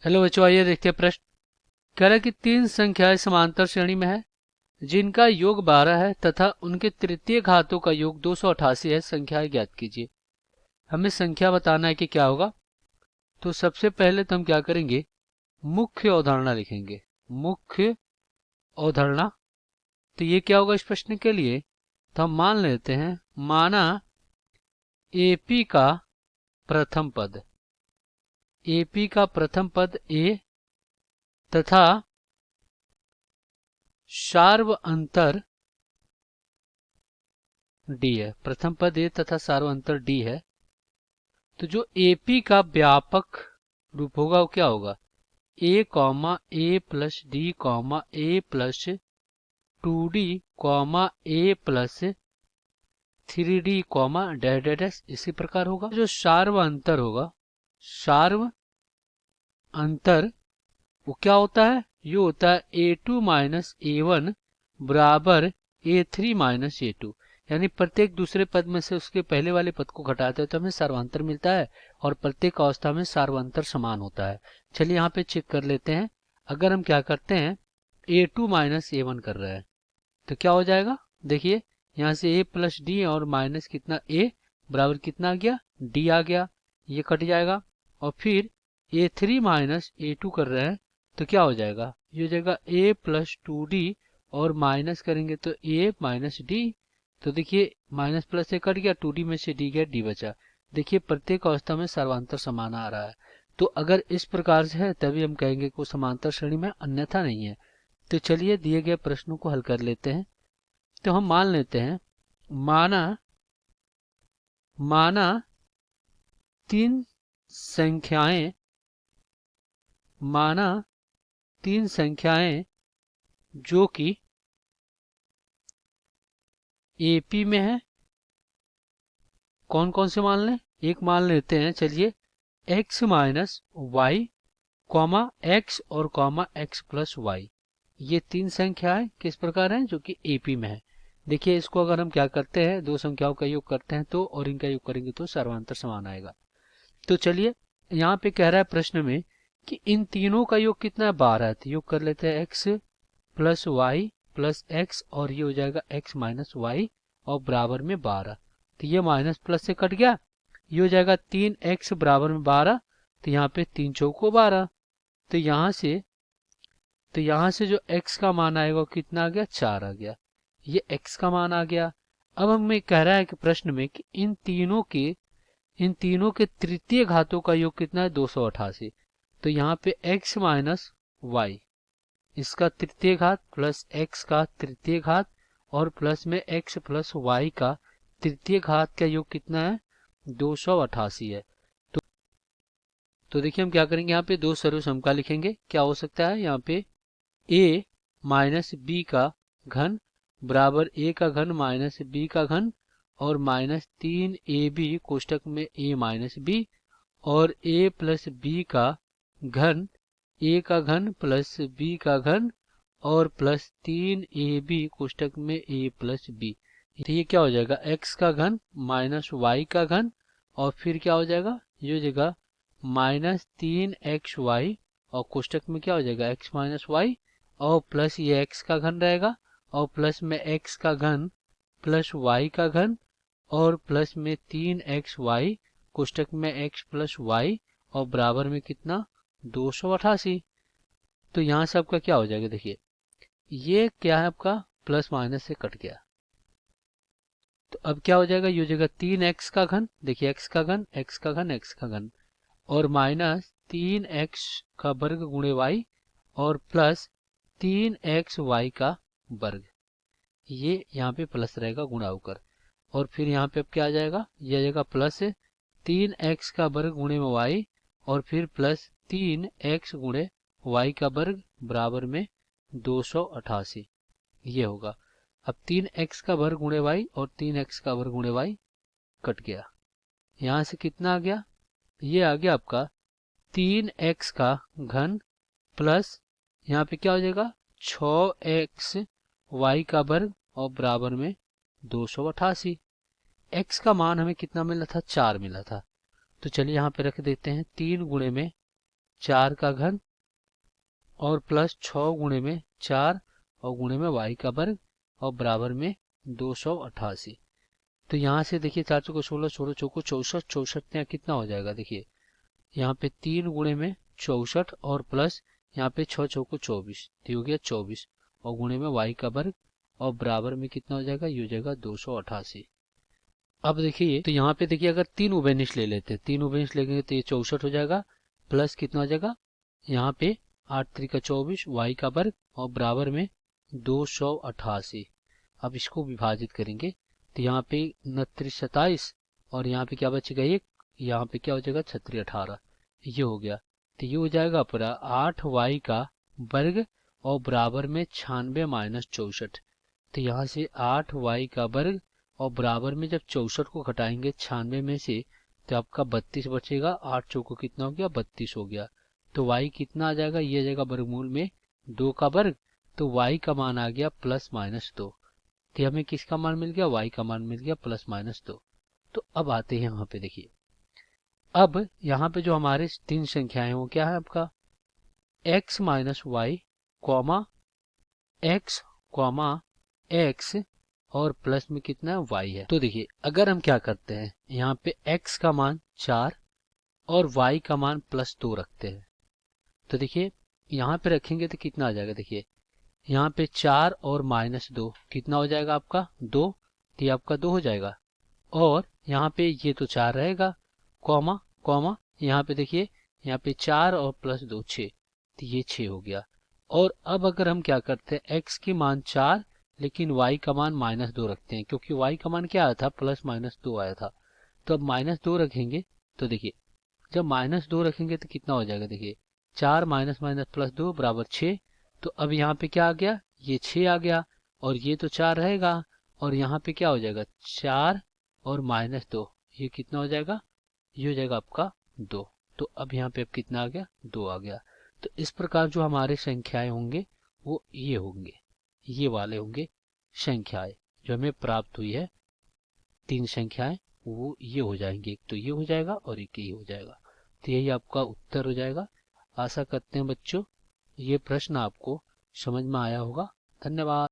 Hello बच्चों, आइए देखते हैं प्रश्न। कह रहा है कि तीन संख्याएं समांतर श्रेणी में है जिनका योग 12 है तथा उनके तृतीय घातों का योग 288 है। संख्याएं ज्ञात कीजिए। हमें संख्या बताना है कि क्या होगा। तो सबसे पहले तो हम क्या करेंगे, मुख्य अवधारणा लिखेंगे। मुख्य अवधारणा। तो ये क्या होगा इस प्रश्न के लिए। तो हम मान लेते हैं, माना एपी का प्रथम पद, एपी का प्रथम पद ए तथा सार्व अंतर डी है। प्रथम पद ए तथा सार्व अंतर डी है। तो जो एपी का व्यापक रूप होगा वो क्या होगा, A comma A plus D comma A plus 2d comma A plus 3d comma dash dash dash, इसी प्रकार होगा। जो सार्व अंतर होगा, सार्व अंतर वो क्या होता है, ये होता है a2 माइनस a1 बराबर a3 माइनस a2। यानी प्रत्येक दूसरे पद में से उसके पहले वाले पद को घटाते हैं तो हमें सार्वंतर मिलता है और प्रत्येक अवस्था में सार्वंतर समान होता है। चलिए यहाँ पे चेक कर लेते हैं। अगर हम क्या करते हैं, a2 माइनस a1 कर रहे हैं तो क्या हो जाएगा, देखिए यहाँ से a प्लस डी और माइनस कितना a बराबर कितना आ गया, d आ गया, ये कट जाएगा। और फिर a3 माइनस a2 कर रहे हैं तो क्या हो जाएगा, ये हो जाएगा a प्लस 2d और माइनस करेंगे तो a माइनस डी। तो देखिए माइनस प्लस से कट गया, 2d में से d गया, d बचा। देखिए प्रत्येक अवस्था में सर्वांतर समान आ रहा है। तो अगर इस प्रकार से है तभी हम कहेंगे कि समांतर श्रेणी में, अन्यथा नहीं है। तो चलिए दिए गए प्रश्नों को हल कर लेते हैं। तो हम मान लेते हैं, माना माना तीन संख्याएं, माना तीन संख्याएं जो कि एपी में है। कौन कौन से मान लें, एक मान लेते हैं, चलिए x minus y comma x और कॉमा एक्स प्लस वाई। ये तीन संख्याएं किस प्रकार हैं, जो कि एपी में है। देखिए इसको अगर हम क्या करते हैं, दो संख्याओं का योग करते हैं तो और इनका योग करेंगे तो सर्वांतर समान आएगा। तो चलिए यहाँ पे कह रहा है प्रश्न में कि इन तीनों का योग कितना है, 12 है। तो योग कर लेते हैं x plus y plus x और ये हो जाएगा x माइनस वाई और बराबर में 12। तो ये माइनस प्लस से कट गया, ये हो जाएगा 3x बराबर में 12। तो यहाँ पे 3 चौको 12। तो यहाँ से जो x का मान आएगा वो कितना आ गया, 4 आ गया। ये x का मान आ गया। अब हमें कह रहा है कि प्रश्न में कि इन तीनों के तृतीय घातों का योग कितना है, 288। तो यहाँ पे x माइनस वाई इसका तृतीय घात प्लस x का तृतीय घात और प्लस में x प्लस वाई का तृतीय घात का योग कितना है, 288 है। तो देखिए हम क्या करेंगे, यहाँ पे दो सर्व समका लिखेंगे। क्या हो सकता है, यहाँ पे a माइनस बी का घन बराबर a का घन माइनस बी का घन और माइनस 3ab कोष्टक में a माइनस बी और a प्लस बी का घन a का घन प्लस b का घन और प्लस 3ab कोष्टक में a प्लस बी। तो ये क्या हो जाएगा, x का घन माइनस वाई का घन और फिर क्या हो जाएगा, ये हो जाएगा माइनस 3xy और कोष्टक में क्या हो जाएगा, x माइनस वाई और प्लस ये x का घन रहेगा और प्लस में x का घन प्लस y का घन और प्लस में 3xy कोष्टक में x प्लस वाई और बराबर में कितना, 288। तो यहाँ से आपका क्या हो जाएगा, देखिए ये क्या है आपका, प्लस माइनस से कट गया। तो अब क्या हो जाएगा, ये हो जाएगा 3x का घन, देखिए x का घन x का घन x का घन और माइनस 3x का वर्ग गुणे y और प्लस 3xy का वर्ग। ये यहाँ पे प्लस रहेगा गुणा होकर और फिर यहाँ पे अब क्या आ जाएगा, ये आ जाएगा प्लस 3x का वर्ग गुणे में y और फिर प्लस 3x गुणे y का वर्ग बराबर में 288। ये होगा। अब 3x का वर्ग गुणे y और 3x का वर्ग गुणे y कट गया। यहाँ से कितना आ गया, ये आ गया आपका 3x का घन प्लस यहाँ पे क्या हो जाएगा 6x y का वर्ग और बराबर में 288। x का मान हमें कितना मिला था, 4 मिला था। तो चलिए यहाँ पे रख देते हैं 3 गुणे में 4 का घन और प्लस 6 गुणे में 4 और गुणे में y का वर्ग और बराबर में 288। तो यहाँ से देखिए 4 चौको 16, 16 चौको 64, 64 यहाँ कितना हो जाएगा, देखिए यहाँ पे 3 गुणे में 64 और प्लस यहाँ पे 6 चौको 24, तो हो गया 24 और गुणे में y का वर्ग और बराबर में कितना हो जाएगा, ये हो जाएगा 288। अब देखिए तो यहाँ पे देखिए अगर 3 उभयनिष्ठ ले लेते हैं, 3 उभयनिष्ठ लेंगे तो ये 64 हो जाएगा, प्लस कितना हो जाएगा यहाँ पे 8 त्रिका 24 y का वर्ग और बराबर में 288। अब इसको विभाजित करेंगे तो यहाँ पे 29 27 और यहाँ पे क्या बचेगा 1, यहाँ पे क्या हो जाएगा 36 18, ये हो गया। तो ये हो जाएगा पूरा 8y का वर्ग और बराबर में 96 माइनस 64। तो यहाँ से 8y का वर्ग और बराबर में जब 64 को घटाएंगे 96 में से तो आपका 32 बचेगा, 8 चौको कितना हो गया 32 हो गया। तो y कितना आ जाएगा, ये आ जाएगा वर्गमूल में 2 का वर्ग, तो y का मान आ गया प्लस माइनस 2। तो हमें किसका मान मिल गया, y का मान मिल गया प्लस माइनस 2। तो अब आते हैं यहाँ पे, देखिए अब यहाँ पे जो हमारे 3 संख्याएं वो क्या है आपका x minus y comma x comma x और प्लस में कितना है y है। तो देखिए अगर हम क्या करते हैं यहाँ पे x का मान 4 और y का मान प्लस 2 रखते हैं, तो देखिए यहाँ पे रखेंगे तो कितना आ जाएगा, देखिए यहाँ पे 4 और माइनस 2 कितना हो जाएगा आपका 2, तो ये आपका 2 हो जाएगा और यहाँ पे ये तो 4 रहेगा कॉमा कॉमा यहाँ पे देखिए यहाँ पे 4 और प्लस 2 6, तो ये 6 हो गया। और अब अगर हम क्या करते हैं x की मान 4 लेकिन y का मान माइनस 2 रखते हैं, क्योंकि y का मान क्या आया था प्लस माइनस 2 आया था, तो अब माइनस 2 रखेंगे। तो देखिए जब माइनस 2 रखेंगे तो कितना हो जाएगा, देखिए 4 माइनस माइनस प्लस 2 बराबर 6। तो अब यहाँ पे क्या आ गया, ये 6 आ गया और ये तो 4 रहेगा और यहाँ पे क्या हो जाएगा 4 और माइनस 2, ये कितना हो जाएगा, ये हो जाएगा आपका 2। तो अब यहाँ पे अब कितना आ गया 2 आ गया। तो इस प्रकार जो हमारे संख्याएं होंगे वो ये होंगे, ये वाले होंगे संख्याएं जो हमें प्राप्त हुई है 3 संख्याएं, वो ये हो जाएंगे, एक तो ये हो जाएगा और एक ये हो जाएगा। तो यही आपका उत्तर हो जाएगा। आशा करते हैं बच्चों ये प्रश्न आपको समझ में आया होगा। धन्यवाद।